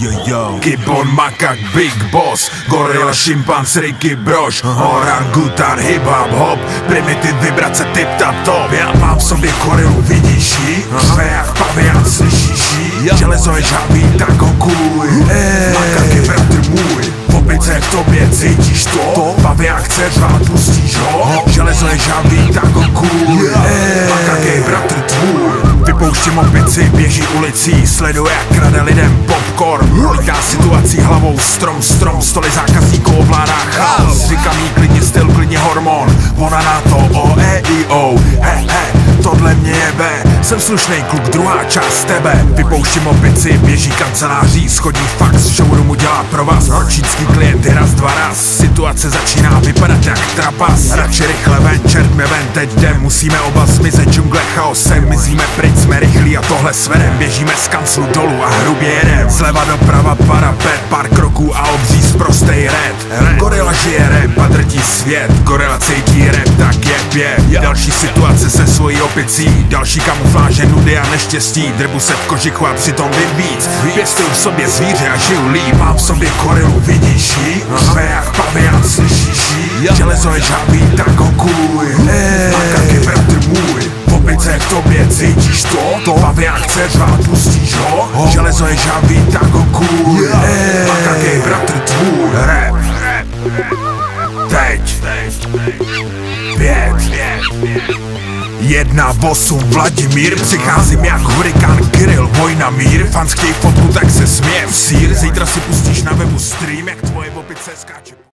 Yo. Gibbon, makak, Big Boss, gorila, šimpanz, Ricky Broš, orangutan, hip-hop, hop, primitiv, vibrace, tip-tap, top. Já mám v sobě gorilu, vidíš jí? Řve jak pavian, slyšíš jí? Železo je žabý, tak ho kůj. Makak je bratr můj, v opice v tobě cítíš to? Pavian chce řvát, pustíš ho? Železo je žabý, tak ho kůj. Makak je bratr tvůj. Vypouštím opici, běží ulicí, sleduje jak krade lidem popcorn. Lítá situací hlavou strom, stoly zákazníků ovládá chaos. Říkám jí klidně styl, klidně hormon, ona na to O-E-I-O. Tohle mě jebe, jsem slušnej kluk, druhá část tebe. Vypouštím opici, běží kanceláří, schodí fax, showroomu dělá pro vás ročínský klienty raz, dva raz. Situace začíná vypadat jak trapas, radši rychle ven, čert mě ven, teď jdem, musíme oba zmizet, džungle chaosem, mizíme pryč, jsme rychlí a tohle svedem, běžíme z kanclu dolů a hrubě jedem. Zleva doprava parapet, pár kroků a obří sprostej red. Gorila žije rap a drtí svět, gorila cítí rap, tak je. Další situace se svojí opicí, další kamufláže, nudy a neštěstí. Drbu se v kožichu a přitom vím víc. Pěstuju v sobě zvíře a žiju líp. Mám v sobě gorilu, vidíš jí? Řve jak pavian, slyšíš jí? Železo je žabý, tak ho kůj. Makak je bratr můj, v opice v tobě cítíš to? Pavian chce řvát, pustíš ho? Železo je žabý, tak ho kůj. Makak je bratr tvůj. Rap. Teď 5 1-8 Vladimír, přicházím jak hurikán Kirill, vojna mír, fans chtějí fotku, tak se smějem sír, zítra si pustíš na webu stream, jak tvoje opice skáče.